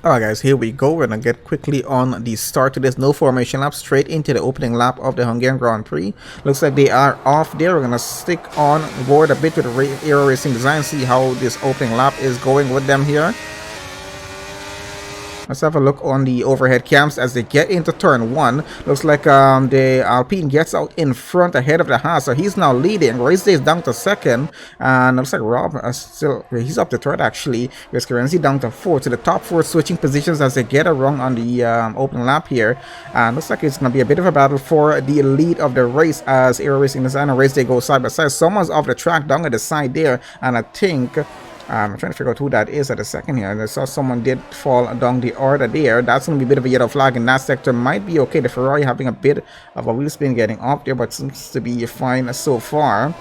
Alright guys, here we go. We're gonna get quickly on the start of this no formation lap, straight into the opening lap of the Hungarian Grand Prix. Looks like they are off there. We're gonna stick on board a bit with the Aero Racing Design, see how this opening lap is going with them here. Let's have a look on the overhead cams as they get into turn 1. Looks like the Alpine gets out in front ahead of the Haas, so he's now leading. Race Day is down to second, and looks like Rob he's up to third actually. There's Karenzi down to fourth. So the top 4 switching positions as they get around on the open lap here, and looks like it's gonna be a bit of a battle for the lead of the race as Aero Racing Design and Race Day go side by side. Someone's off the track down at the side there, and I think I'm trying to figure out who that is at a second here. I saw someone did fall down the order there. That's going to be a bit of a yellow flag in that sector. Might be okay. The Ferrari having a bit of a wheel spin getting off there, but seems to be fine so far.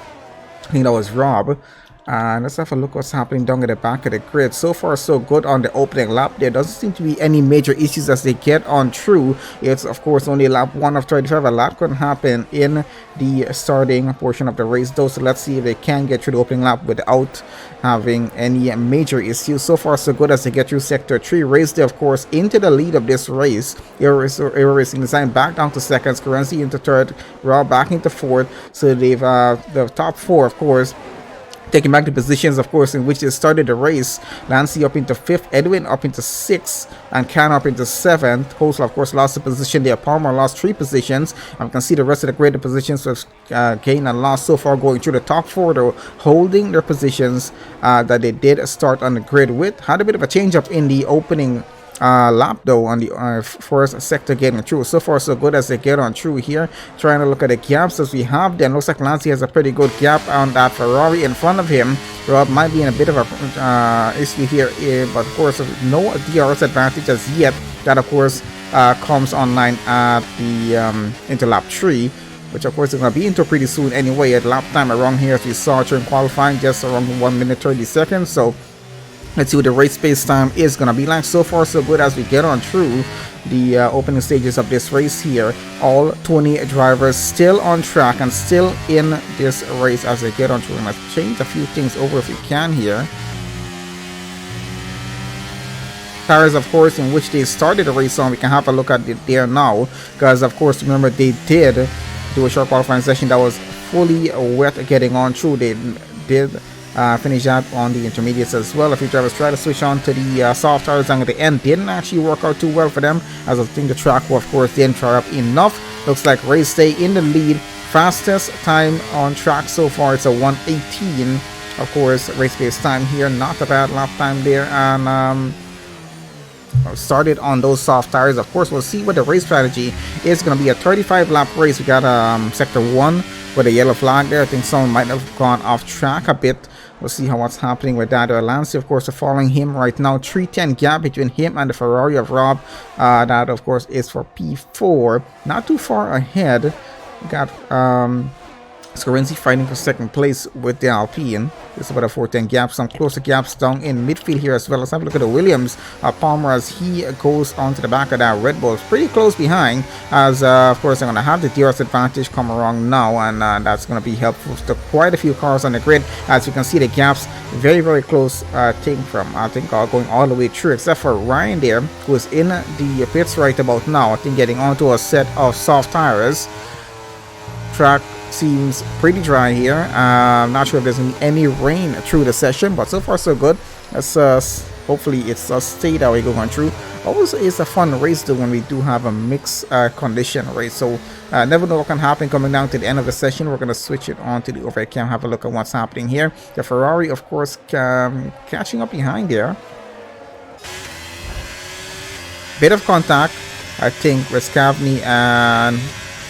I think that was Rob. And let's have a look what's happening down at the back of the grid. So far so good on the opening lap. There doesn't seem to be any major issues as they get on through. It's of course only lap 1 of 35. A lot could happen in the starting portion of the race though. So let's see if they can get through the opening lap without having any major issues. So far so good as they get through sector 3. Race Day of course into the lead of this race. Aero Racing Design back down to seconds. Currency into third. Raw back into fourth. So they've the top 4 of course taking back the positions, of course, in which they started the race. Lancy up into 5th, Edwin up into 6th, and Can up into 7th. Hosla, of course, lost a position there. Palmer lost 3 positions. And we can see the rest of the grid, the positions have gained and lost so far going through the top 4, though, holding their positions that they did start on the grid with. Had a bit of a change up in the opening lap though on the first sector getting through. So far so good as they get on through here. Trying to look at the gaps as we have them. Looks like Lancy has a pretty good gap on that Ferrari in front of him. Rob might be in a bit of a issue here, but of course no DRS advantage as yet. That of course comes online at the into lap 3, which of course is going to be into pretty soon anyway. At lap time around here as we saw during qualifying, just around 1 minute 30 seconds. So let's see what the race space time is going to be like. So far so good as we get on through the opening stages of this race here. All 20 drivers still on track and still in this race as they get on through. Let's change a few things over if we can here. Tires of course in which they started the race on, we can have a look at it there now, because of course remember they did do a short qualifying session that was fully wet getting on through. They did finish that on the intermediates as well. A few drivers try to switch on to the soft tires and at the end didn't actually work out too well for them, as I think the track will of course didn't try up enough. Looks like Race Day in the lead. Fastest time on track so far, it's a 1:18. Of course race pace time here, not a bad lap time there, and started on those soft tires. Of course we'll see what the race strategy is going to be. A 35 lap race. We got sector 1 with a yellow flag there. I think someone might have gone off track a bit. We'll see how what's happening with that. Lancy of course are following him right now. 310 gap between him and the Ferrari of Rob. That of course is for P4. Not too far ahead. We got Scorenzi fighting for second place with the Alpine. This is about a 410 gap. Some closer gaps down in midfield here as well. Let's have a look at the Williams. Palmer as he goes onto the back of that Red Bull. It's pretty close behind, as of course they're going to have the DRS advantage come around now, and that's going to be helpful to quite a few cars on the grid. As you can see, the gaps very close, taking from I think going all the way through, except for Ryan there, who is in the pits right about now. I think getting onto a set of soft tires. Track seems pretty dry here. I'm not sure if there's any rain through the session, but so far so good. Let's hopefully it's stay that way going through. Always is a fun race though when we do have a mixed condition race, so never know what can happen coming down to the end of the session. We're going to switch it on to the overhead cam, have a look at what's happening here. The Ferrari of course catching up behind there. Bit of contact I think with Scavney and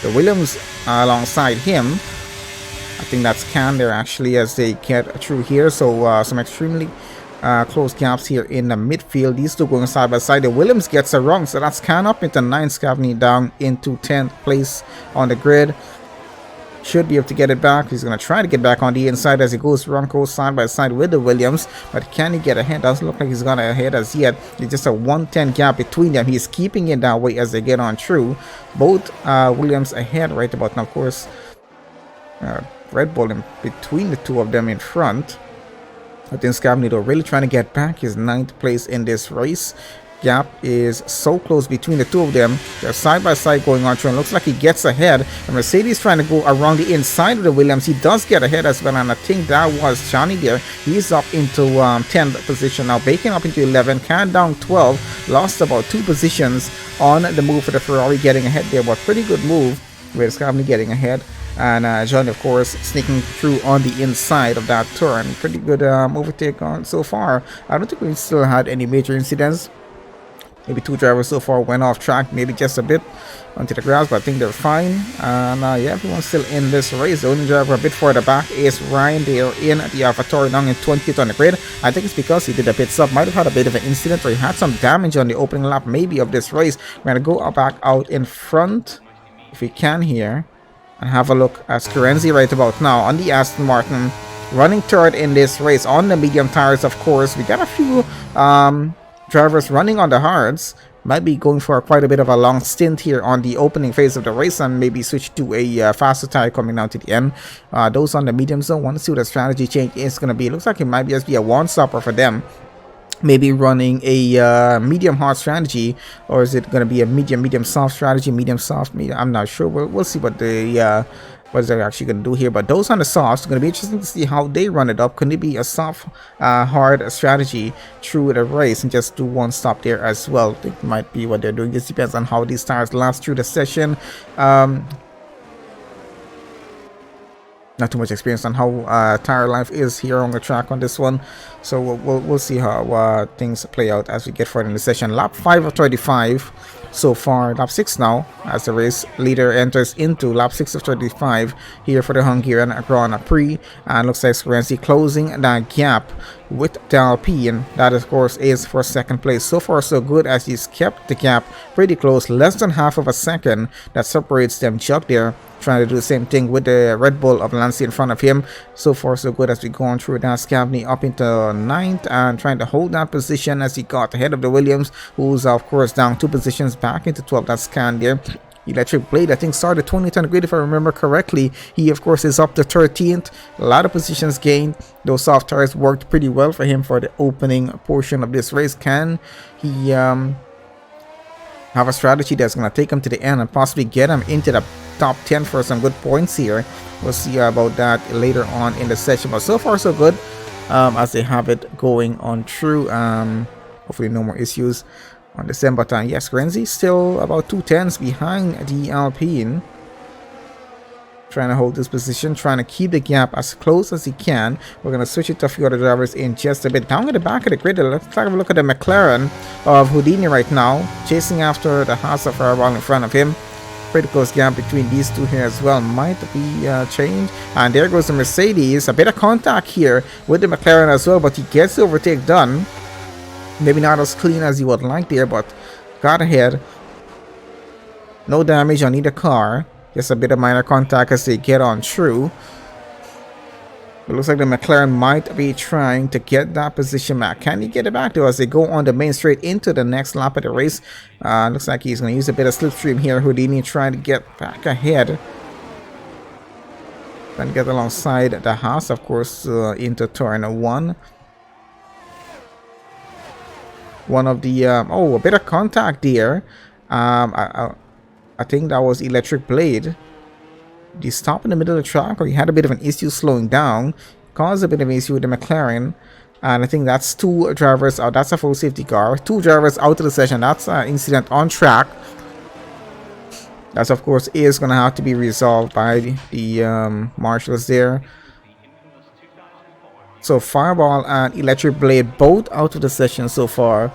the Williams alongside him. I think that's Can there actually as they get through here. So some extremely close gaps here in the midfield. These two going side by side. The Williams gets a wrong, so that's Can up into 9th, Scavney down into 10th place on the grid. Should be able to get it back. He's going to try to get back on the inside as he goes side by side with the Williams, but can he get ahead? Doesn't look like he's gone ahead as yet. It's just a 110 gap between them. He's keeping it that way as they get on through. Both Williams ahead right about now. Of course Red Bull in between the two of them in front. I think Scavney though really trying to get back his 9th place in this race. gap is so close between the two of them. They're side by side going on through, and looks like he gets ahead. And Mercedes trying to go around the inside of the Williams. He does get ahead as well, and I think that was Johnny there. He's up into 10th position now, Bacon up into 11, Can down 12, lost about 2 positions on the move for the Ferrari, getting ahead there, but pretty good move with Scavney getting ahead. And John, of course, sneaking through on the inside of that turn. Pretty good overtake on so far. I don't think we still had any major incidents. Maybe 2 drivers so far went off track, maybe just a bit onto the grass, but I think they're fine. And yeah, everyone's still in this race. The only driver a bit further back is Ryan. They are in the AlphaTauri down in 20th on the grid. I think it's because he did a pit stop. Might have had a bit of an incident, or he had some damage on the opening lap maybe of this race. We're going to go back out in front if we can here and have a look at Scarenzi right about now on the Aston Martin, running third in this race on the medium tires. Of course, we got a few drivers running on the hards. Might be going for quite a bit of a long stint here on the opening phase of the race, and maybe switch to a faster tire coming down to the end. Those on the medium zone want to see what the strategy change is going to be. It looks like it might just be a one-stopper for them. Maybe running a medium hard strategy, or is it going to be a medium soft strategy? Medium soft, medium, I'm not sure. We'll see what the what they're actually going to do here. But those on the softs, going to be interesting to see how they run it up. Can it be a soft hard strategy through the race and just do one stop there as well? I think it might be what they're doing. This depends on how these tires last through the session. Not too much experience on how tire life is here on the track on this one, so we'll see how things play out as we get further in the session. Lap 5 of 35 so far, lap 6 now, as the race leader enters into lap 6 of 35 here for the Hungarian Grand Prix, and looks like Scarenzi closing that gap with the Alpine. That of course is for second place. So far so good, as he's kept the gap pretty close, less than half of a second that separates them. Chuck there trying to do the same thing with the Red Bull of Lancia in front of him. So far so good as we go on through that. Scavney up into 9th and trying to hold that position as he got ahead of the Williams, who's of course down 2 positions back into 12th. That's Can there. Electric Blade, I think, started 20th on the grid if I remember correctly. He of course is up to 13th. A lot of positions gained. Those soft tires worked pretty well for him for the opening portion of this race. Can he have a strategy that's going to take him to the end and possibly get him into the top 10 for some good points here? We'll see about that later on in the session, but so far so good as they have it going on through. Hopefully no more issues on the same. But yes, Renzi still about 2 tenths behind the Alpine, trying to hold this position, trying to keep the gap as close as he can. We're going to switch it to a few other drivers in just a bit. Down at the back of the grid, let's have a look at the McLaren of Houdini right now, chasing after the Haas of Fireball in front of him. Pretty close gap between these two here as well. Might be changed. And there goes the Mercedes. A bit of contact here with the McLaren as well, but he gets the overtake done. Maybe not as clean as he would like there, but got ahead. No damage on either car. Just a bit of minor contact as they get on through. It looks like the McLaren might be trying to get that position back. Can he get it back though as they go on the main straight into the next lap of the race? Looks like he's going to use a bit of slipstream here. Houdini trying to get back ahead. Trying to get alongside the Haas, of course, into turn 1. One of the a bit of contact there. I think that was Electric Blade. Did he stop in the middle of the track, or he had a bit of an issue slowing down? Caused a bit of an issue with the McLaren. And I think that's 2 drivers out. That's a full safety car. 2 drivers out of the session. That's an incident on track. That's of course is going to have to be resolved by the marshals there. So Fireball and Electric Blade both out of the session so far.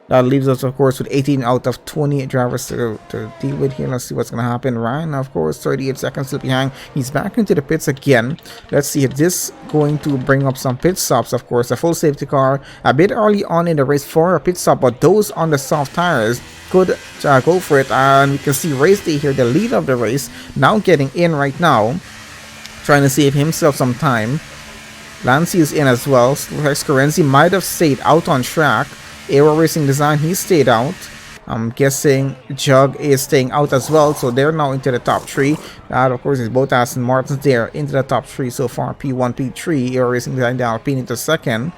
That leaves us, of course, with 18 out of 20 drivers to deal with here. Let's see what's going to happen. Ryan, of course, 38 seconds still behind. He's back into the pits again. Let's see if this going to bring up some pit stops, of course. A full safety car a bit early on in the race for a pit stop, but those on the soft tires could go for it. And we can see Race Day here, the lead of the race, now getting in right now, trying to save himself some time. Lancia is in as well. Scarenzi might have stayed out on track. Aero Racing Design, he stayed out. I'm guessing Jug is staying out as well, so they're now into the top 3. That of course is both Aston Martins there into the top 3 so far. P1, P3, Aero Racing Design, the Alpine into second.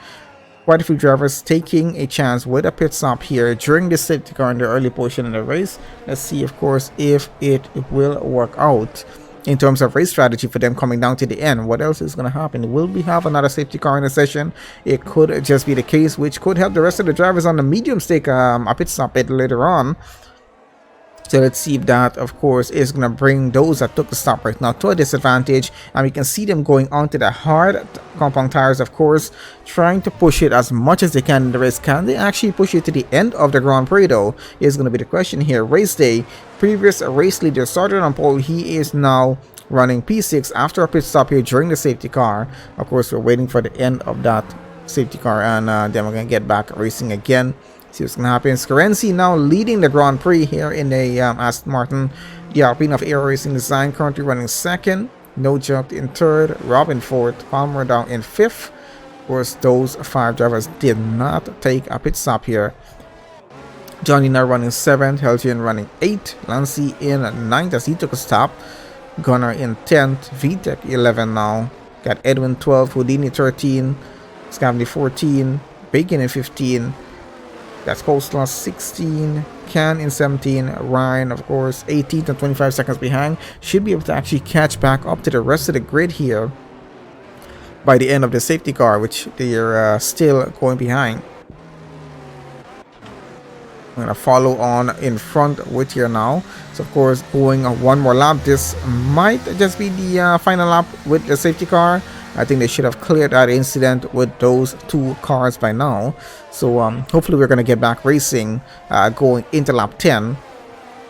quite a few drivers taking a chance with a pit stop here during the safety car in the early portion of the race. Let's see, of course, if it will work out in terms of race strategy for them coming down to the end. What else is going to happen? Will we have another safety car in the session? It could just be the case, which could help the rest of the drivers on the mediums take a pit stop bit later on. So let's see if that, of course, is going to bring those that took the stop right now to a disadvantage. And we can see them going onto the hard compound tires, of course, trying to push it as much as they can in the race. Can they actually push it to the end of the Grand Prix, though, is going to be the question here. Race day, previous race leader started on pole. He is now running P6 after a pit stop here during the safety car. Of course, we're waiting for the end of that safety car, and then we're going to get back racing again. See what's going to happen. Scarenzi now leading the Grand Prix here in a Aston Martin. The Alpine of Aero Racing Design currently running second. No Joke in third. Rob in fourth. Palmer down in fifth. Of course, those 5 drivers did not take a pit stop here. Johnny now running 7th. Helgian running 8th. Lancy in 9th as he took a stop. Gunnar in 10th. VTEC 11 now. Got Edwin 12. Houdini 13. Scavney 14. Bacon in 15. That's Coleslaw 16, Can in 17, Ryan, of course, 18th and 25 seconds behind. Should be able to actually catch back up to the rest of the grid here by the end of the safety car, which they are still going behind. I'm going to follow on in front with here now. So, of course, going one more lap. This might just be the final lap with the safety car. I think they should have cleared that incident with those 2 cars by now. So hopefully we're going to get back racing going into lap 10.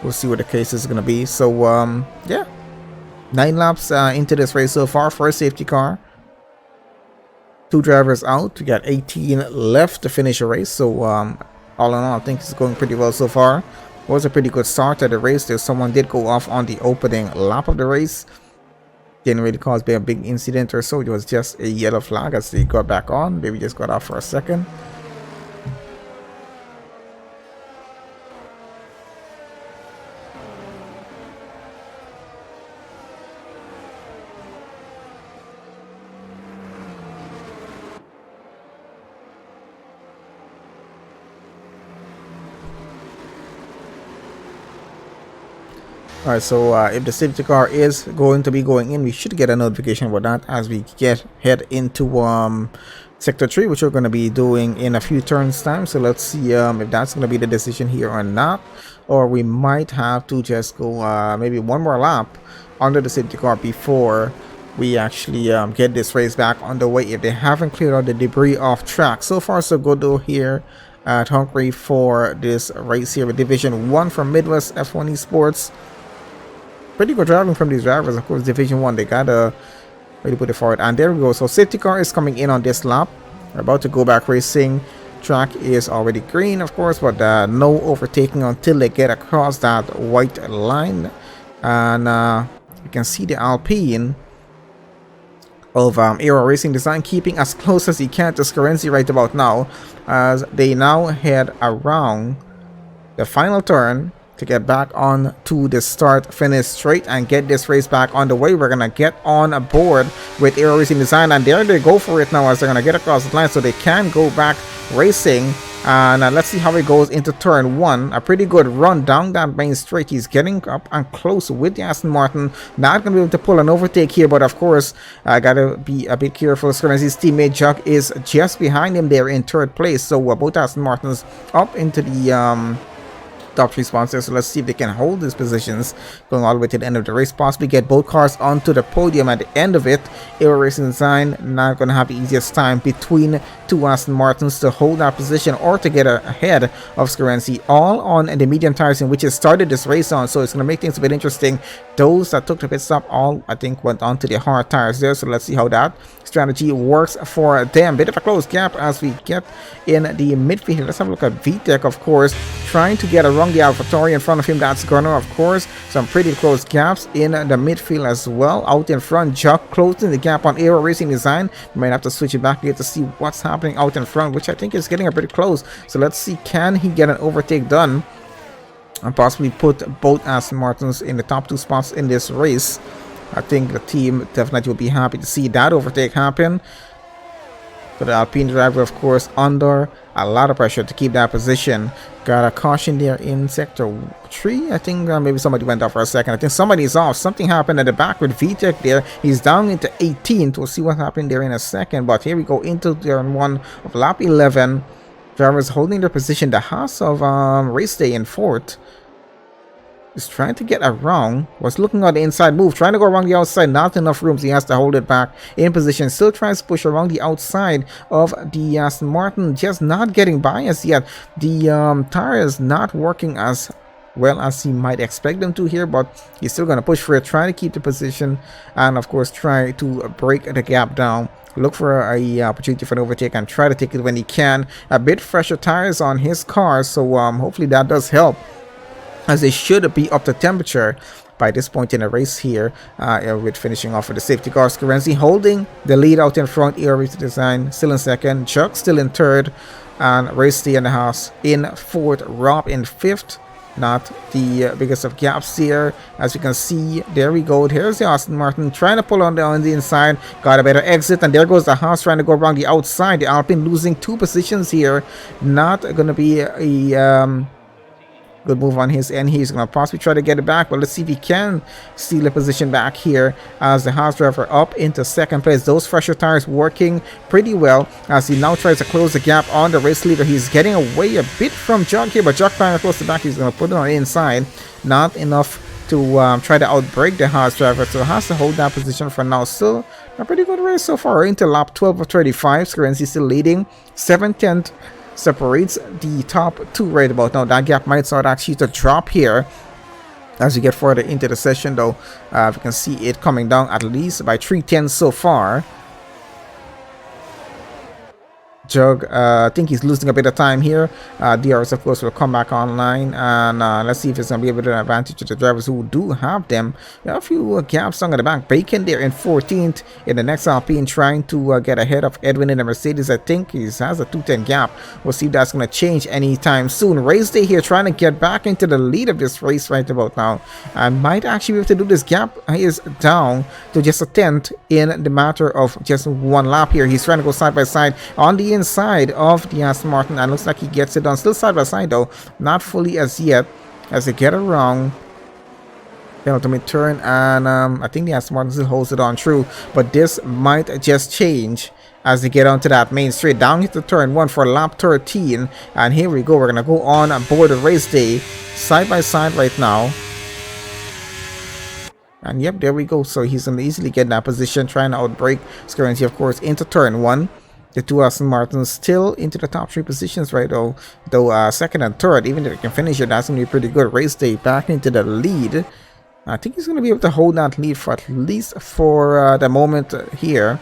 We'll see what the case is going to be. So yeah, 9 laps into this race so far for a safety car. 2 drivers out. We got 18 left to finish the race. So all in all, I think it's going pretty well so far. It was a pretty good start to the race. There, someone did go off on the opening lap of the race. Didn't really cause a big incident or so. It was just a yellow flag as they got back on. Maybe just got off for a second. Alright, so if the safety car is going to be going in, we should get a notification about that as we head into Sector 3, which we're going to be doing in a few turns time. So let's see if that's going to be the decision here or not. Or we might have to just go maybe one more lap under the safety car before we actually get this race back on the way if they haven't cleared out the debris off track. So far so good though here at Hungary for this race here with Division 1 from Midwest F1 Esports. Pretty good driving from these drivers. Of course, Division 1, they gotta really put it forward. And there we go. So safety car is coming in on this lap. We're about to go back racing. Track is already green, of course, but no overtaking until they get across that white line. And you can see the Alpine of Aero Racing Design keeping as close as he can to Scarenzi right about now, as they now head around the final turn to get back on to the start finish straight and get this race back on the way. We're gonna get on board with Aero Racing Design, and there they go for it now as they're gonna get across the line so they can go back racing. And let's see how it goes into turn 1. A pretty good run down that main straight. He's getting up and close with the Aston Martin. Not gonna be able to pull an overtake here, but of course I gotta be a bit careful. Scarenzi's teammate Chuck is just behind him there in 3rd place. So both Aston Martins up into the top 3 sponsors. So let's see if they can hold these positions going all the way to the end of the race, possibly get both cars onto the podium at the end of it. Aero Racing Design not going to have the easiest time between 2 Aston Martins to hold that position or to get ahead of Scarenzi, all on the medium tires in which it started this race on. So it's going to make things a bit interesting. Those that took the pit stop all, I think, went on to the hard tires there. So let's see how that strategy works for them. Bit of a close gap as we get in the midfield. Let's have a look at VTEC, of course, trying to get around the AlphaTauri in front of him. That's Gunnar, of course. Some pretty close gaps in the midfield as well. Out in front, Jock closing the gap on Aero Racing Design. We might have to switch it back here to see what's happening out in front, which I think is getting a pretty close. So let's see, can he get an overtake done and possibly put both Aston Martins in the top 2 spots in this race. I think the team definitely will be happy to see that overtake happen. So the Alpine driver, of course, under a lot of pressure to keep that position. Got a caution there in sector 3. I think maybe somebody went off for a second. I think somebody's off. Something happened at the back with VTech there. He's down into 18th. We'll see what happened there in a second. But here we go into turn 1 of lap 11. Drivers holding their position. The Haas of race day in 4th. Is trying to get around, was looking on the inside move, trying to go around the outside, not enough room, so he has to hold it back in position, still tries to push around the outside of the Aston Martin, just not getting by as yet. The tire is not working as well as he might expect them to here, but he's still going to push for it, trying to keep the position, and of course try to break the gap down. Look for a opportunity for an overtake and try to take it when he can. A bit fresher tires on his car, so hopefully that does help, as they should be up to temperature by this point in the race here, with finishing off with the safety car. Scarenzi holding the lead out in front. Race Design still in second, Chuck still in third, and Race Day in the house in fourth, Rob in fifth. Not the biggest of gaps here, as you can see. There we go. Here's the Aston Martin trying to pull on the inside, got a better exit, and there goes the Haas trying to go around the outside. The Alpine losing 2 positions here. Not gonna be a good move on his end. He's going to possibly try to get it back, but let's see if he can steal a position back here as the Haas driver up into second place. Those fresher tires working pretty well as he now tries to close the gap on the race leader. He's getting away a bit from Jock here, but Jock trying to close the back. He's going to put it on the inside. Not enough to try to outbrake the Haas driver, so has to hold that position for now. Still a pretty good race so far into lap 12 of 35. Scarenzi still leading. 7/10 separates the top 2 right about now. That gap might start actually to drop here as we get further into the session, though. We can see it coming down at least by 3/10 so far. Jug, I think he's losing a bit of time here. DRS, of course, will come back online, and let's see if it's going to be able to advantage to the drivers who do have them. A few gaps on the back. Bacon there in 14th in the next Alpine, trying to get ahead of Edwin in the Mercedes. I think he has a 210 gap. We'll see if that's going to change anytime soon. Race Day here trying to get back into the lead of this race right about now, and might actually be able to do this. Gap is down to just a 10th in the matter of just 1 lap here. He's trying to go side by side on the inside of the Aston Martin, and looks like he gets it done. Still side by side though, not fully as yet, as they get around penultimate turn, and I think the Aston Martin still holds it on true, but this might just change as they get onto that main straight down into turn 1 for lap 13. And here we go, we're gonna go on board the Race Day side by side right now. And yep, there we go. So he's gonna easily get in that position, trying to outbrake Scarenzi, of course, into turn 1. The 2 Aston Martins still into the top 3 positions right though second and third. Even if they can finish it, that's going to be a pretty good. Race Day back into the lead. I think he's going to be able to hold that lead for at least for the moment here.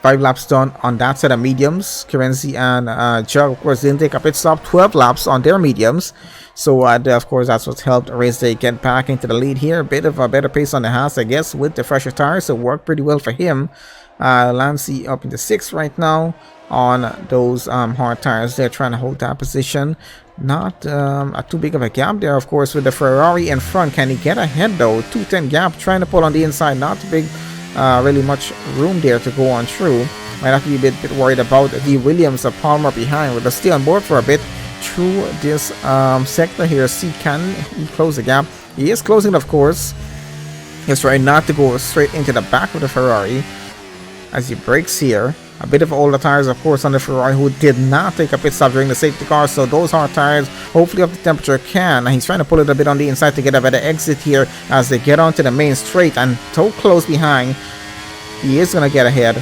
5 laps done on that set of mediums. Scarenzi and Jug, of course, didn't take a pit stop. 12 laps on their mediums. So, of course, that's what's helped Race Day get back into the lead here. A bit of a better pace on the Haas, I guess, with the fresher tires. So, worked pretty well for him. Lancey up into 6th right now on those hard tires. They're trying to hold that position. Not too big of a gap there, of course, with the Ferrari in front. Can he get ahead though? 210 gap, trying to pull on the inside. Not big, really much room there to go on through. Might have to be a bit worried about the Williams of Palmer behind. With us stay on board for a bit through this sector here. See, can he close the gap? He is closing it, of course. He's trying not to go straight into the back of the Ferrari as he brakes here. A bit of older tires, of course, on the Ferrari, who did not take a pit stop during the safety car. So those hard tires, hopefully up the temperature, can. And he's trying to pull it a bit on the inside to get a better exit here as they get onto the main straight, and so close behind. He is going to get ahead.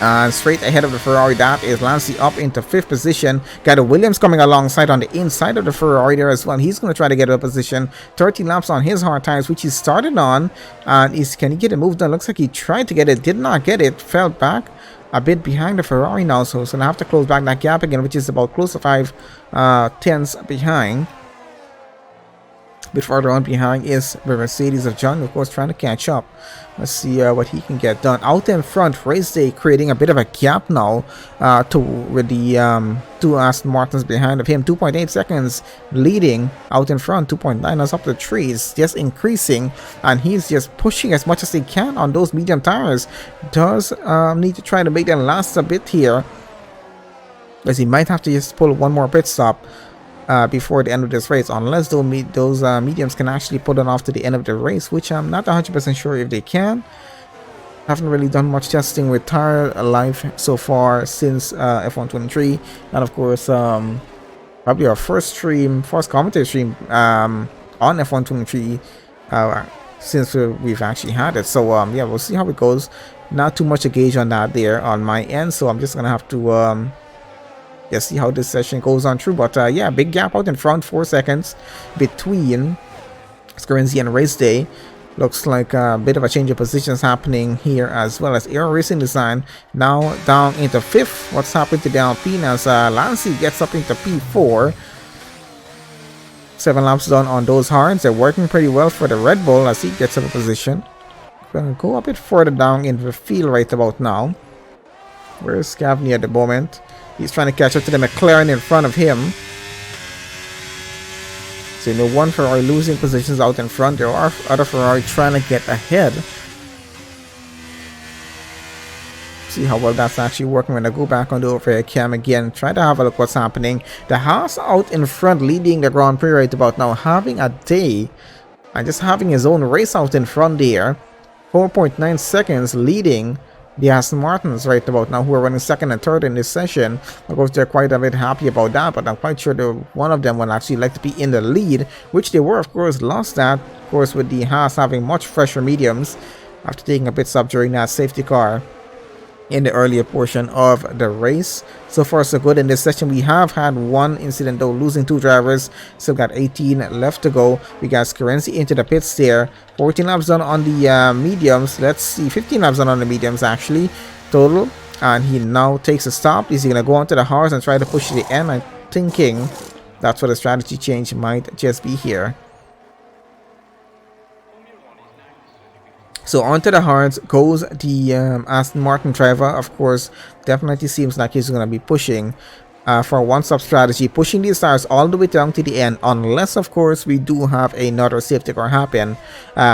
And straight ahead of the Ferrari, that is Lancey up into 5th position. Got a Williams coming alongside on the inside of the Ferrari there as well. He's going to try to get a position. 30 laps on his hard tires, which he started on. And can he get a move done? Looks like he tried to get it, did not get it. Fell back a bit behind the Ferrari now. So he's going to have to close back that gap again, which is about close to 5 tenths behind. A bit further on behind is the Mercedes of John, of course, trying to catch up. Let's see what he can get done. Out in front, Race Day creating a bit of a gap now with the two Aston Martins behind of him. 2.8 seconds leading out in front. 2.9 is up the trees, just increasing, and he's just pushing as much as he can on those medium tires. Does need to try to make them last a bit here, as he might have to just pull one more pit stop before the end of this race, unless those mediums can actually put it off to the end of the race, which I'm not 100% sure if they can. Haven't really done much testing with tire life so far since F123, and of course probably our first commentary stream on F123 since we've actually had it. So yeah, we'll see how it goes. Not too much to gauge on that there on my end, so I'm just gonna have to yeah, see how this session goes on through. But yeah, big gap out in front, 4 seconds between Scarenzi and Race Day. Looks like a bit of a change of positions happening here, as well as Aero Racing Design now down into 5th. What's happened to the Alpine as Lancy gets up into P4. 7 laps done on those hards. They're working pretty well for the Red Bull as he gets up a position. Gonna go a bit further down in the field right about now. Where's Scavney at the moment? He's trying to catch up to the McLaren in front of him. So one Ferrari losing positions out in front. There are other Ferrari trying to get ahead. See how well that's actually working. When I go back on the overhead cam again, try to have a look what's happening. The Haas out in front leading the Grand Prix right about now, having a day and just having his own race out in front there. 4.9 seconds leading the Aston Martins right about now, who are running second and third in this session. Of course, they're quite a bit happy about that, but I'm quite sure one of them would actually like to be in the lead, which they were, of course. Lost that, of course, with the Haas having much fresher mediums after taking a pit stop during that safety car in the earlier portion of the race. So far so good in this session. We have had one incident though, losing 2 drivers. Still got 18 left to go. We got Scarenzi into the pits there. 14 laps done on the mediums. Let's see, 15 laps done on the mediums actually total, and he now takes a stop. Is he gonna go onto the hards and try to push to the end? I'm thinking that's what the strategy change might just be here. So onto the hards goes the Aston Martin driver. Of course, definitely seems like he's going to be pushing for a one-stop strategy, pushing these tires all the way down to the end, unless, of course, we do have another safety car happen,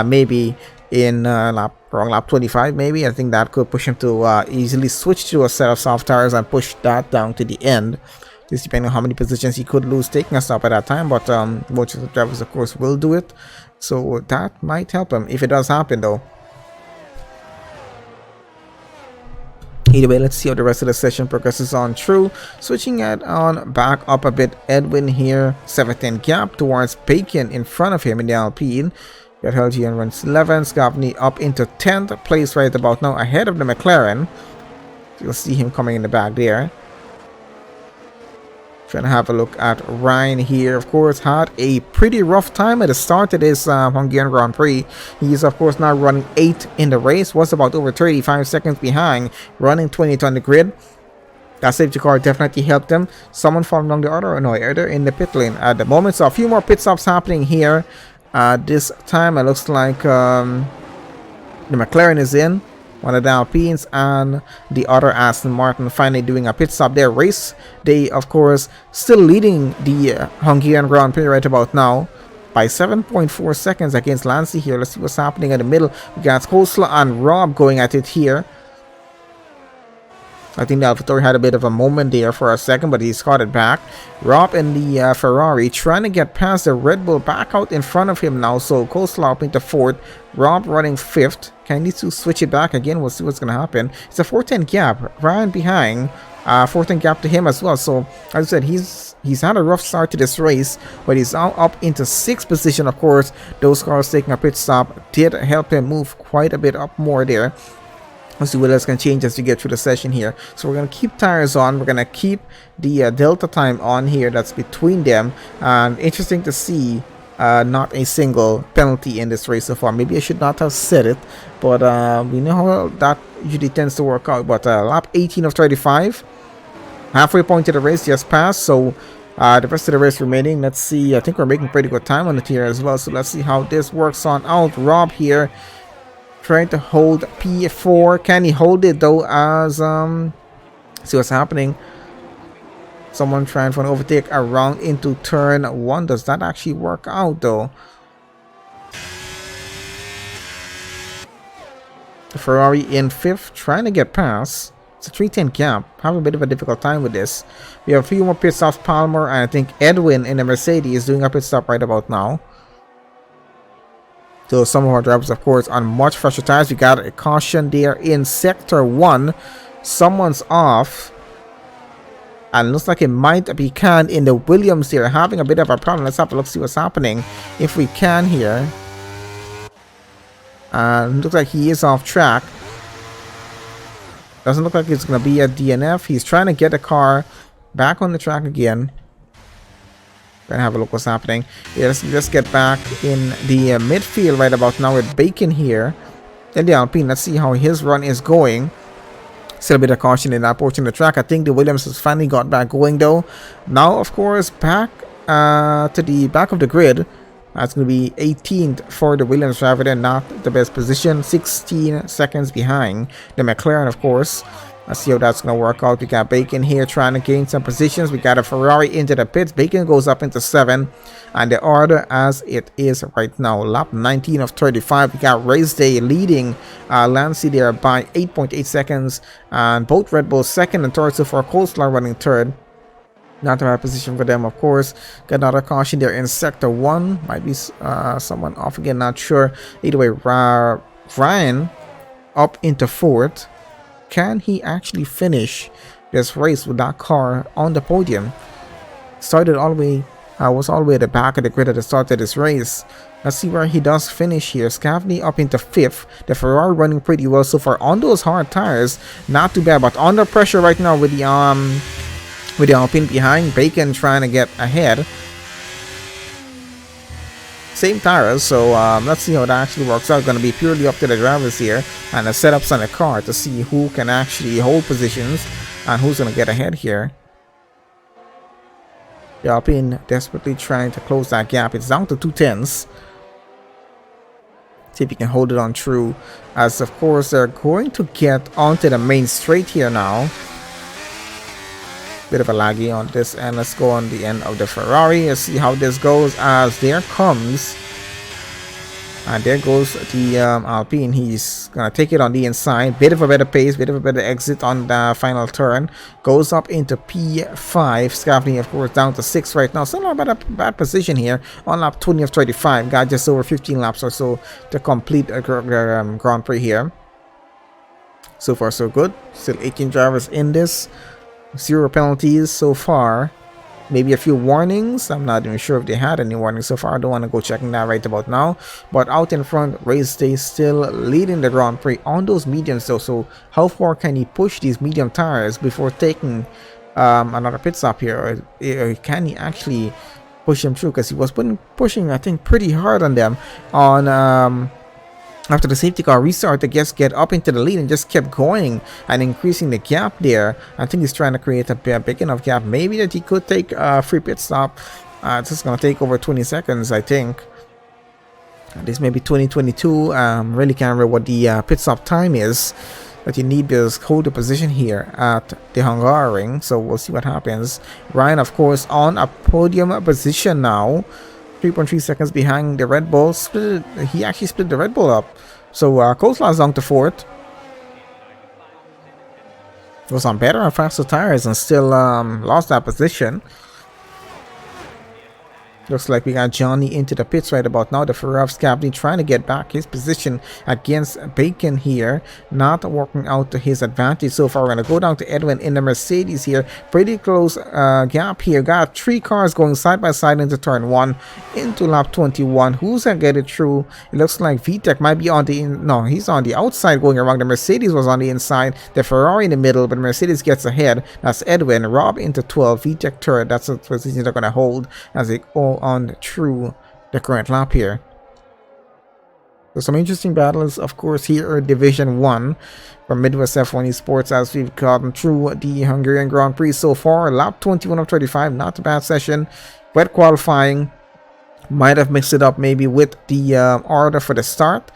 maybe in lap 25, maybe. I think that could push him to easily switch to a set of soft tires and push that down to the end. Just depending on how many positions he could lose taking a stop at that time, but most of the drivers, of course, will do it. So that might help him if it does happen, though. Either way, let's see how the rest of the session progresses on through. Switching it on back up a bit, Edwin here, 7th gap towards Bacon in front of him in the Alpine. Got Helgian runs 11th, Scavney up into 10th place right about now, ahead of the McLaren. You'll see him coming in the back there. Trying to have a look at Ryan here. Of course, had a pretty rough time at the start of this Hungarian Grand Prix. He's, of course, now running 8th in the race. Was about over 35 seconds behind, running 20th on the grid. That safety car definitely helped him. Someone falling along the other, no, either in the pit lane at the moment. So a few more pit stops happening here. This time, it looks like the McLaren is in. One of the Alpines and the other Aston Martin finally doing a pit stop there. Race Day, of course, still leading the Hungarian Grand Prix right about now by 7.4 seconds against Lancy here. Let's see what's happening in the middle. We got Kosla and Rob going at it here. I think the AlphaTauri had a bit of a moment there for a second, but he's caught it back. Rob and the Ferrari trying to get past the Red Bull, back out in front of him now. So Kosla up into 4th, Rob running 5th. Can he to switch it back again? We'll see what's going to happen. It's a 4:10 gap. Ryan behind. 4:10 gap to him as well. So as I said, he's had a rough start to this race, but he's now up into 6th position. Of course, those cars taking a pit stop did help him move quite a bit up more there. Let's see what else can change as we get through the session here. So we're going to keep tires on. We're going to keep the delta time on here that's between them. And interesting to see not a single penalty in this race so far. Maybe I should not have said it, but we know how that usually tends to work out. But lap 18 of 35. Halfway point to the race just passed. So The rest of the race remaining, let's see. I think we're making pretty good time on it here as well. So let's see how this works on out. Rob here trying to hold P4. Can he hold it though? As see what's happening. Someone trying for an overtake around into turn 1. Does that actually work out though? The Ferrari in 5th, trying to get past. It's a 310 gap. Having a bit of a difficult time with this. We have a few more pit stops. Palmer and I think Edwin in the Mercedes is doing a pit stop right about now. So some of our drivers, of course, on much fresher tires. We got a caution there in sector 1. Someone's off. And looks like it might be Can in the Williams here. Having a bit of a problem. Let's have a look, see what's happening. If we can here. And looks like he is off track. Doesn't look like it's going to be a DNF. He's trying to get the car back on the track again. Gonna have a look what's happening. Yeah, let's get back in the midfield right about now with Bacon here in the Alpine. Let's see how his run is going. Still a bit of caution in that portion of the track. I think the Williams has finally got back going though. Now, of course, back to the back of the grid. That's going to be 18th for the Williams driver there, not the best position. 16 seconds behind the McLaren, of course. Let's see how that's going to work out. We got Bacon here trying to gain some positions. We got a Ferrari into the pits. Bacon goes up into 7. And the order as it is right now. Lap 19 of 35. We got Race Day leading Lancey there by 8.8 seconds. And both Red Bulls second and third. So for Coleslaw running third. Not the right position for them, of course. Got another caution there in sector 1. Might be someone off again, not sure. Either way, Ryan up into 4th. Can he actually finish this race with that car on the podium? Started all the way, was all the way at the back of the grid at the start of this race. Let's see where he does finish here. Scavney up into 5th. The Ferrari running pretty well so far on those hard tires. Not too bad, but under pressure right now with the Alpine behind. Bacon trying to get ahead. Same tires, so let's see how that actually works out. Going to be purely up to the drivers here and the setups on the car to see who can actually hold positions and who's going to get ahead here. The Alpine desperately trying to close that gap. It's down to 2/10. See if you can hold it on true, as of course they're going to get onto the main straight here now. Bit of a laggy on this end. Let's go on the end of the Ferrari. Let's see how this goes, as there comes and there goes the Alpine. He's gonna take it on the inside. Bit of a better pace, bit of a better exit on the final turn. Goes up into P5. Scavney, of course, down to 6 right now. Still not a bad position here on lap 20 of 35. Got just over 15 laps or so to complete a Grand Prix here. So far so good. Still 18 drivers in this. 0 penalties so far. Maybe a few warnings. I'm not even sure if they had any warnings so far. I don't want to go checking that right about now. But out in front, Race Day still leading the Grand Prix on those mediums though. So how far can he push these medium tires before taking another pit stop here? Or can he actually push them through? Because he was pushing, I think, pretty hard on them on after the safety car restart to get up into the lead and just kept going and increasing the gap there. I think he's trying to create a big enough gap. Maybe that he could take a free pit stop. It's just going to take over 20 seconds, I think. This may be 2022. Really can't remember what the pit stop time is. But you need to hold the position here at the Hungary. So we'll see what happens. Ryan, of course, on a podium position now. 3.3 seconds behind the Red Bull. He actually split the Red Bull up. So Coleslaw is down to 4th. Was on better and faster tires and still lost that position. Looks like we got Johnny into the pits right about now. The Ferrari Scavney trying to get back his position against Bacon here. Not working out to his advantage so far. We're going to go down to Edwin in the Mercedes here. Pretty close gap here. Got 3 cars going side by side into turn 1 into lap 21. Who's going to get it through? It looks like VTEC might be on the no, he's on the outside going around. The Mercedes was on the inside. The Ferrari in the middle, but Mercedes gets ahead. That's Edwin. Rob into 12. VTEC third. That's the position they're going to hold as they go on through the current lap here. So some interesting battles, of course, here in Division 1 from Midwest F1 Esports as we've gotten through the Hungarian Grand Prix so far. Lap 21 of 35, not a bad session. Wet qualifying, might have mixed it up maybe with the order for the start.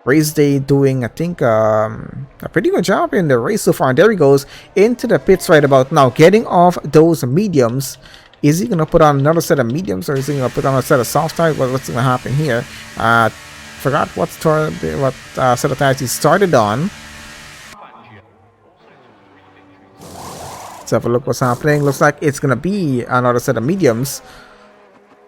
Race day doing, I think, a pretty good job in the race so far. And there he goes into the pits right about now, getting off those mediums. Is he going to put on another set of mediums, or is he going to put on a set of soft tires? What's going to happen here? Forgot what set of tires he started on. Let's have a look what's happening. Looks like it's going to be another set of mediums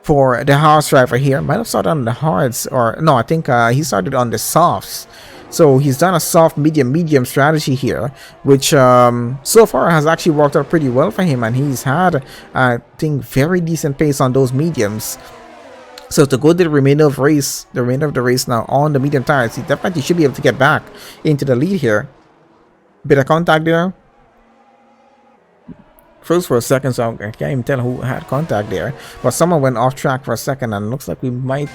for the horse driver here. Might have started on the hards, or no, I think he started on the softs. So he's done a soft medium strategy here, which so far has actually worked out pretty well for him, and he's had, I think, very decent pace on those mediums. So to go to the remainder of the race now on the medium tires, he definitely should be able to get back into the lead here. Bit of contact there. Froze for a second, so I can't even tell who had contact there. But someone went off track for a second, and looks like we might.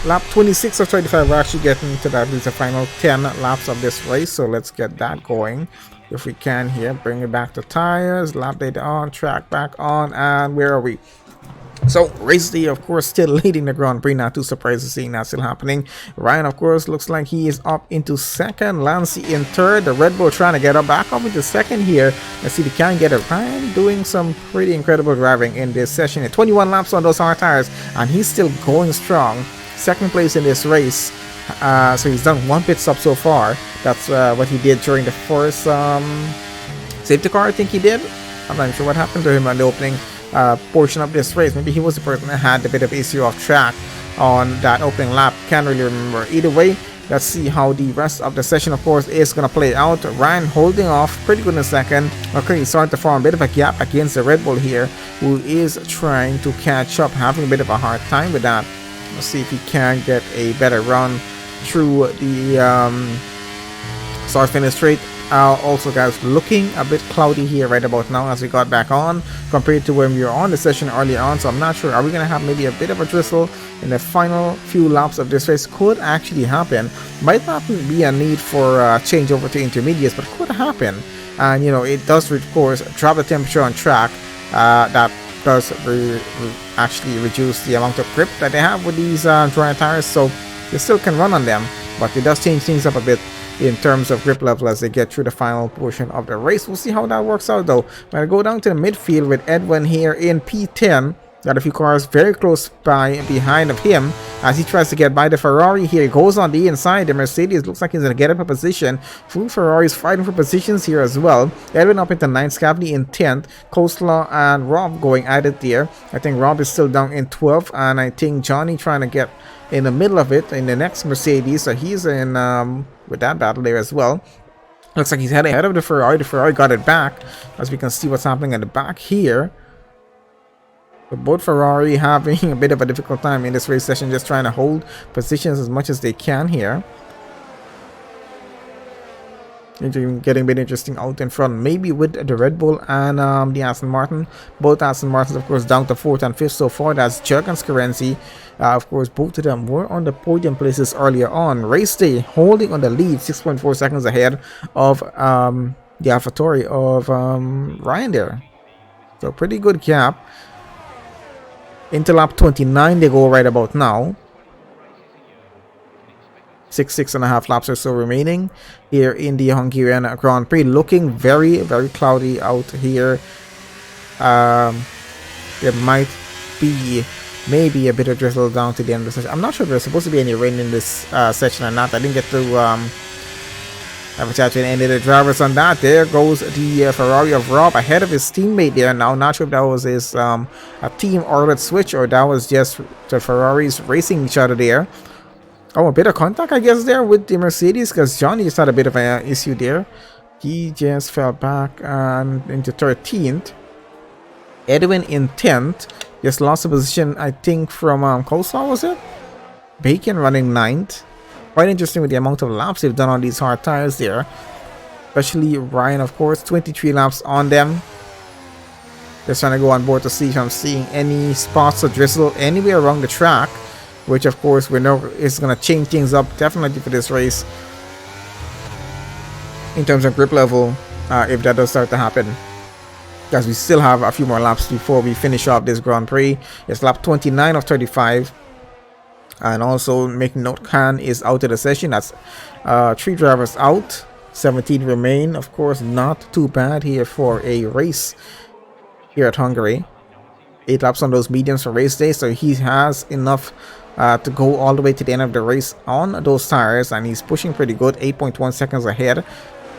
Lap 26 of 25, we're actually getting to that. It's the final 10 laps of this race, so let's get that going if we can here. Bring it back to tires, lap data on, track back on, and where are we? So race day, of course, still leading the Grand Prix. Not too surprised to see that still happening. Ryan, of course, looks like he is up into second. Lancey in third. The Red Bull trying to get up back up into second here. Let's see if he can get it. Ryan doing some pretty incredible driving in this session. 21 laps on those hard tires, and he's still going strong. Second place in this race. So he's done one pit stop so far. That's what he did during the first safety car, I think he did. I'm not sure what happened to him on the opening portion of this race. Maybe he was the person that had a bit of issue off track on that opening lap. Can't really remember. Either way, let's see how the rest of the session, of course, is going to play out. Ryan holding off pretty good in a second. Okay, he's starting to form a bit of a gap against the Red Bull here, who is trying to catch up, having a bit of a hard time with that. Let's see if he can get a better run through the start finish straight. Also, guys, looking a bit cloudy here right about now as we got back on compared to when we were on the session earlier on. So I'm not sure, are we going to have maybe a bit of a drizzle in the final few laps of this race? Could actually happen. Might not be a need for change over to intermediates, but could happen. And you know, it does, of course, drop the temperature on track. That does actually reduce the amount of grip that they have with these dry tires, so they still can run on them, but it does change things up a bit in terms of grip level as they get through the final portion of the race. We'll see how that works out though. When I go down to the midfield with Edwin here in P10, got a few cars very close behind of him as he tries to get by the Ferrari here. He goes on the inside. The Mercedes looks like he's going to get up a position. Full Ferraris fighting for positions here as well. Edwin up into 9th, Scavney in 10th. Coastlaw and Rob going at it there. I think Rob is still down in 12th, and I think Johnny trying to get in the middle of it in the next Mercedes. So he's in with that battle there as well. Looks like he's heading ahead of the Ferrari. The Ferrari got it back, as we can see what's happening at the back here. But both Ferrari having a bit of a difficult time in this race session, just trying to hold positions as much as they can here. Getting a bit interesting out in front, maybe with the Red Bull and the Aston Martin. Both Aston Martins, of course, down to 4th and 5th so far. That's Jug and Scarenzi. Of course, both of them were on the podium places earlier on. Race day holding on the lead, 6.4 seconds ahead of the AlphaTauri of Ryan there. So pretty good gap. Into lap 29 they go right about now. 6.5 laps or so remaining here in the Hungarian Grand Prix. Looking very, very cloudy out here. There might be maybe a bit of drizzle down to the end of the session. I'm not sure if there's supposed to be any rain in this section or not. I didn't get to have a chat with any of the drivers on that. There goes the Ferrari of Rob ahead of his teammate there now. Not sure if that was his a team orbit switch or that was just the Ferraris racing each other there. Oh, a bit of contact, I guess, there with the Mercedes, because Johnny just had a bit of an issue there. He just fell back and into 13th. Edwin in 10th. Just lost a position, I think, from Coleslaw, was it? Bacon running 9th. Quite interesting with the amount of laps they've done on these hard tires there. Especially Ryan, of course. 23 laps on them. Just trying to go on board to see if I'm seeing any spots of drizzle anywhere around the track which of course we know is going to change things up definitely for this race in terms of grip level, if that does start to happen, because we still have a few more laps before we finish off this Grand Prix. It's lap 29 of 35. And also making note, Khan is out of the session. That's 3 drivers out, 17 remain. Of course, not too bad here for a race here at Hungary. 8 laps on those mediums for race day, so he has enough to go all the way to the end of the race on those tires, and he's pushing pretty good, 8.1 seconds ahead.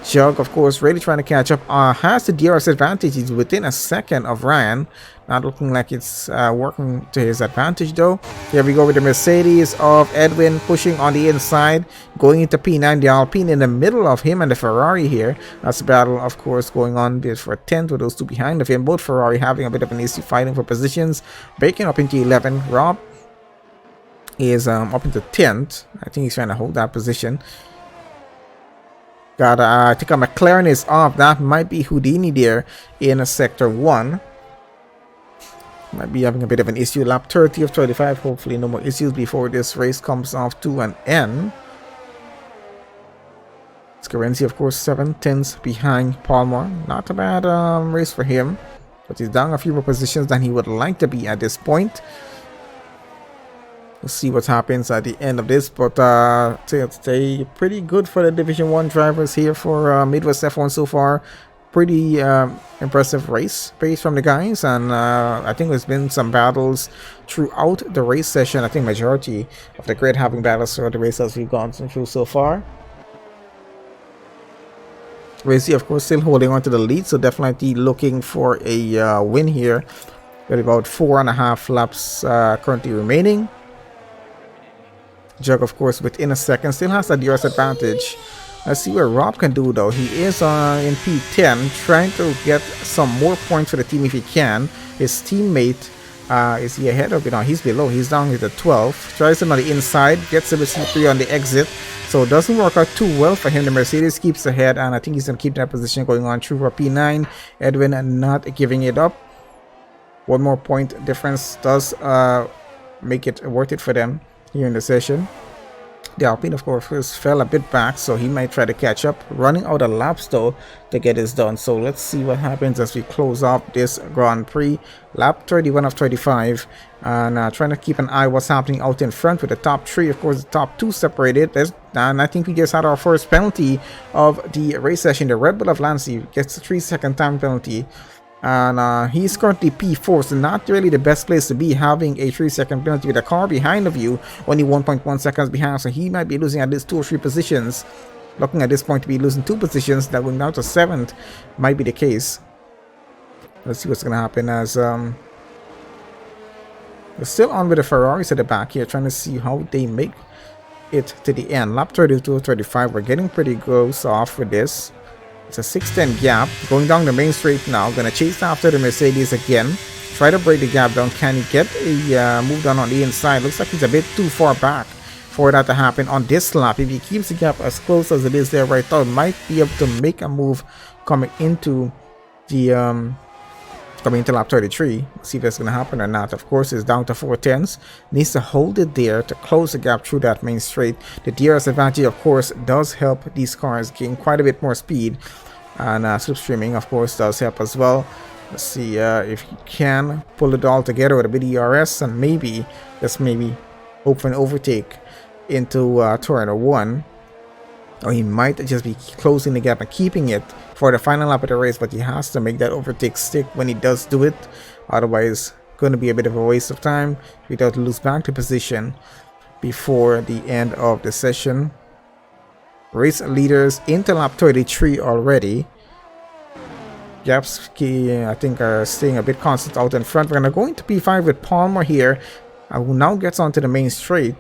Jug, of course, really trying to catch up, has the DRS advantage. He's within a second of Ryan. Not looking like it's working to his advantage though. Here we go with the Mercedes of Edwin pushing on the inside, going into P9, the Alpine in the middle of him and the Ferrari here. That's a battle, of course, going on there for 10th with those 2 behind of him. Both Ferrari having a bit of an issue fighting for positions. Breaking up into 11. Rob is up into 10th. I think he's trying to hold that position. Got I think a McLaren is off. That might be Houdini there in sector 1. Might be having a bit of an issue. Lap 30 of 35. Hopefully no more issues before this race comes off to an end. Scarenzi, of course, 7 tenths behind Palmer. Not a bad race for him, but he's down a few more positions than he would like to be at this point. We'll see what happens at the end of this, but stay pretty good for the Division 1 drivers here for Midwest F1 so far. Pretty impressive race pace from the guys, and I think there's been some battles throughout the race session. I think majority of the grid having battles throughout the race as we've gone through so far. Racy, of course, still holding on to the lead, so definitely looking for a win here. Got about 4.5 laps currently remaining. Jug, of course, within a second, still has that DRS advantage. Let's see what Rob can do though. He is in P10, trying to get some more points for the team if he can. His teammate, is he ahead of it? No, he's below. He's down with the 12. Tries him on the inside, gets a bit slippery on the exit. So it doesn't work out too well for him. The Mercedes keeps ahead, and I think he's going to keep that position going on through for P9. Edwin not giving it up. 1 more point difference does make it worth it for them here in the session. The Alpine, of course, fell a bit back, so he might try to catch up. Running out of laps, though, to get this done. So let's see what happens as we close off this Grand Prix. Lap 31 of 35. And trying to keep an eye what's happening out in front with the top 3. Of course, the top 2 separated. And I think we just had our first penalty of the race session. The Red Bull of Lancy gets a 3-second time penalty. And he's currently P4, so not really the best place to be, having a 3-second penalty with a car behind of you, only 1.1 seconds behind, so he might be losing at least 2 or 3 positions. Looking at this point to be losing 2 positions, that going down to 7th might be the case. Let's see what's going to happen as we're still on with the Ferraris at the back here, trying to see how they make it to the end. Lap 32 of 35, we're getting pretty close off with this. It's a 6-10 gap, going down the main straight now. Gonna chase after the Mercedes again. Try to break the gap down. Can he get a move down on the inside? Looks like he's a bit too far back for that to happen on this lap. If he keeps the gap as close as it is there right now, might be able to make a move coming into the lap 33. See if that's gonna happen or not. Of course, it's down to 4 tenths. Needs to hold it there to close the gap through that main straight. The DRS advantage, of course, does help these cars gain quite a bit more speed, and slipstreaming, of course, does help as well. Let's see if he can pull it all together with a bit of DRS, and maybe hope for an overtake into turn 1. Or he might just be closing the gap and keeping it for the final lap of the race, but he has to make that overtake stick when he does do it. Otherwise, going to be a bit of a waste of time. He does lose back to position before the end of the session. Race leaders into lap 33 already. Gaps, I think, are staying a bit constant out in front. We're going to go into P5 with Palmer here, who now gets onto the main straight.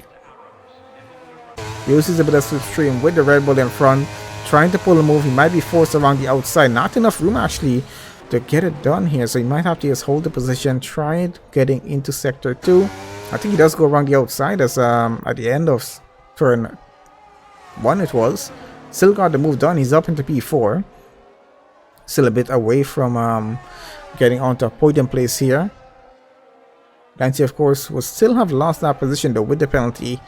Uses a bit of slipstream with the Red Bull in front, trying to pull a move. He might be forced around the outside. Not enough room actually to get it done here, so he might have to just hold the position. Try getting into sector 2. I think he does go around the outside as at the end of turn 1 it was. Still got the move done. He's up into P4. Still a bit away from getting onto a podium place here. Lancia, of course, will still have lost that position though with the penalty.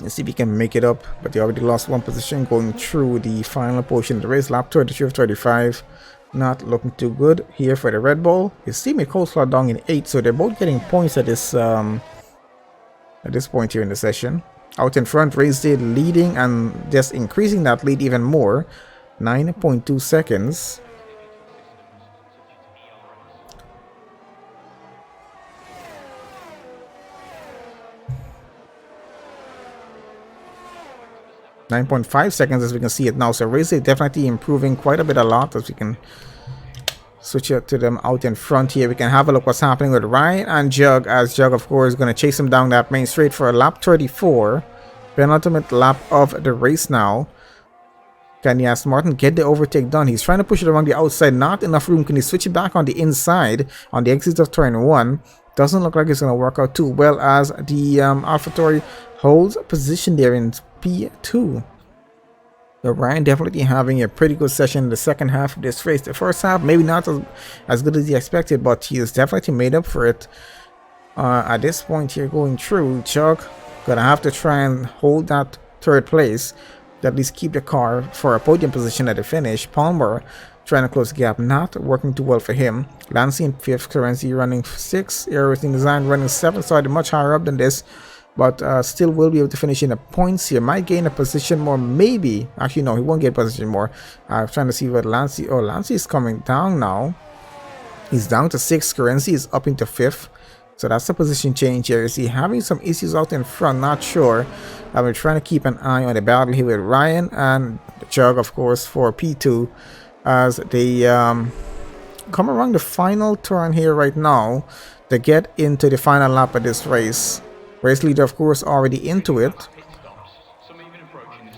Let's see if he can make it up, but he already lost one position going through the final portion of the race. Lap 33 of 35. Not looking too good here for the Red Bull. His teammate Coleslaw down in 8, so they're both getting points at this point here in the session. Out in front, Race Day leading and just increasing that lead even more. 9.2 seconds. .5 seconds as we can see it now. So Race Day definitely improving quite a bit, a lot, as we can switch it to them out in front here. We can have a look what's happening with Ryan and Jug, as Jug of course is going to chase him down that main straight for a lap 34. Penultimate lap of the race now. Can Aston Martin get the overtake done? He's trying to push it around the outside, not enough room. Can he switch it back on the inside on the exit of turn 1? Doesn't look like it's going to work out too well, as the AlphaTauri holds a position there in P2. So Ryan definitely having a pretty good session in the second half of this race. The first half maybe not as good as he expected, but he has definitely made up for it at this point here going through. Chuck gonna have to try and hold that third place, at least keep the car for a podium position at the finish. Palmer trying to close the gap, not working too well for him. Lancey in 5th, Currency running 6th, Aerosine Design running 7th, so much higher up than this, but still will be able to finish in the points here. Might gain a position more, maybe. Actually, no, he won't get a position more. I'm trying to see what Lancey. Oh, Lancey is coming down now. He's down to 6th. Currency is up into 5th. So that's the position change here. Is he having some issues out in front? Not sure. I'm trying to keep an eye on the battle here with Ryan and Jug, of course, for P2 as they come around the final turn here right now to get into the final lap of this race. Race leader, of course, already into it.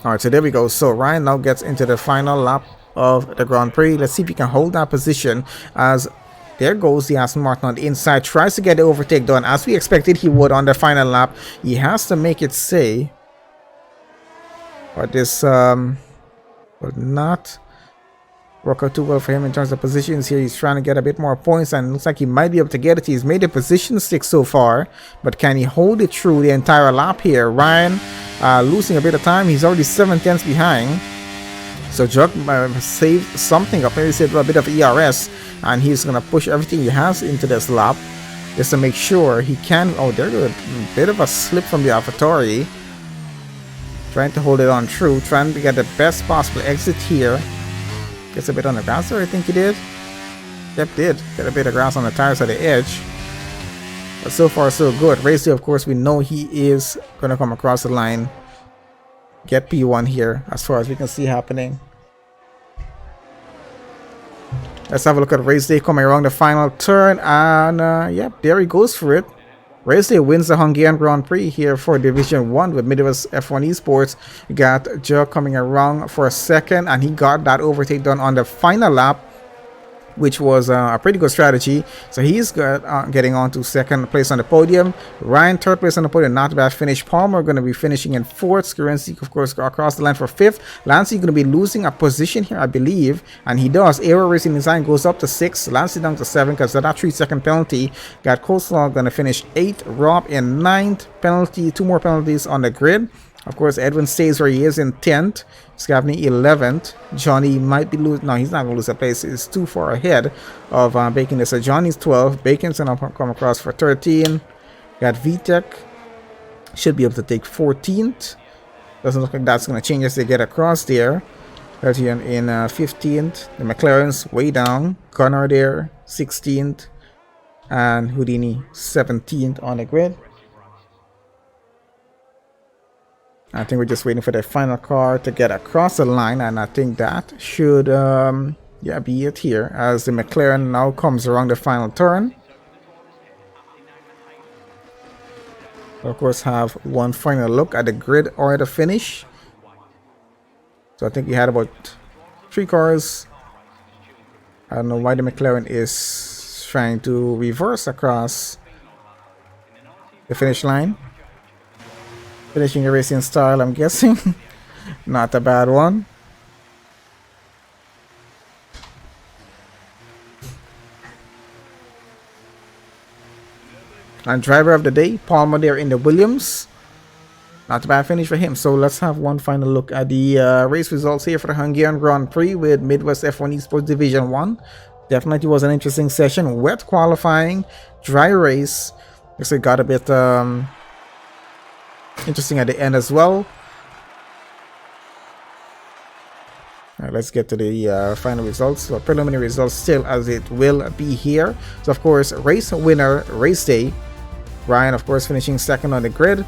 Alright, so there we go. So Ryan now gets into the final lap of the Grand Prix. Let's see if he can hold that position, as there goes the Aston Martin on the inside. Tries to get the overtake done, as we expected he would on the final lap. He has to make it say. But this will not work out too well for him in terms of positions here. He's trying to get a bit more points, and it looks like he might be able to get it. He's made the position stick so far, but can he hold it through the entire lap here? Ryan losing a bit of time. He's already 7/10 behind. So Jug saved something up. Maybe saved a bit of ERS, and he's going to push everything he has into this lap just to make sure he can. Oh, there's a bit of a slip from the AlphaTauri. Trying to hold it on through, trying to get the best possible exit here. Gets a bit on the grass there, I think he did. Yep, did. Get a bit of grass on the tires at the edge. But so far, so good. Race Day, of course, we know he is going to come across the line. Get P1 here, as far as we can see happening. Let's have a look at Race Day coming around the final turn. And, yep, there he goes for it. Race Day wins the Hungarian Grand Prix here for Division 1 with Midwest F1 Esports. You got Joe coming around for a second, and he got that overtake done on the final lap, which was a pretty good strategy. So he's getting on to second place on the podium. Ryan, third place on the podium, not a bad finish. Palmer going to be finishing in 4th. Currency, of course, across the line for 5th. Lancey going to be losing a position here, I believe, and he does. Aero Racing Design goes up to 6th. Lancey down to 7th because of that 3-second penalty. Got Coleslaw going to finish 8th. Rob in 9th. Penalty, 2 more penalties on the grid. Of course, Edwin stays where he is in 10th. Scavney 11th. Johnny might be losing. No, he's not going to lose a place. He's too far ahead of Bacon. So Johnny's 12th. Bacon's going to come across for 13. Got VTech. Should be able to take 14th. Doesn't look like that's going to change as they get across there. 30 in 15th. The McLaren's way down. Connor there, 16th. And Houdini, 17th on the grid. I think we're just waiting for the final car to get across the line, and I think that should yeah, be it here, as the McLaren now comes around the final turn. We'll of course have one final look at the grid or the finish. So I think we had about 3 cars. I don't know why the McLaren is trying to reverse across the finish line. Finishing the racing style, I'm guessing. Not a bad one. And driver of the day, Palmer there in the Williams. Not a bad finish for him. So let's have one final look at the race results here for the Hungarian Grand Prix with Midwest F1 Esports Division 1. Definitely was an interesting session. Wet qualifying, dry race. Looks like it got a bit interesting at the end as well. Alright, let's get to the final results. So preliminary results still as it will be here. So of course, race winner, race day. Ryan, of course, finishing second on the grid.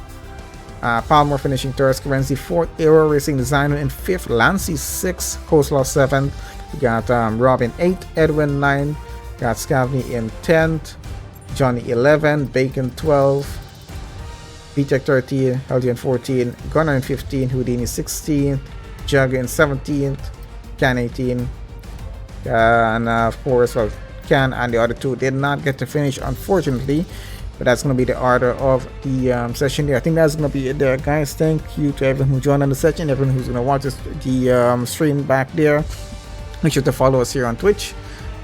Palmer finishing third, Scarenzi fourth, Aero Racing Designer in fifth, Lancy sixth, Coastlaw seventh. We got Robin 8th, Edwin 9th, got Scavney in 10th, Johnny 11, Bacon 12, Vitek 13, Helgian 14, Gunnar in 15, Houdini 16th, Jugger in 17th, Can 18, and of course, well, Can and the other two did not get to finish, unfortunately. But that's going to be the order of the session there. I think that's going to be it there, guys. Thank you to everyone who joined on the session, everyone who's going to watch the stream back there. Make sure to follow us here on Twitch.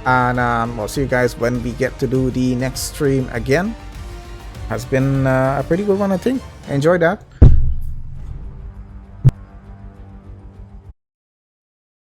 And I'll see you guys when we get to do the next stream again. Has been a pretty good one, I think. Enjoy that.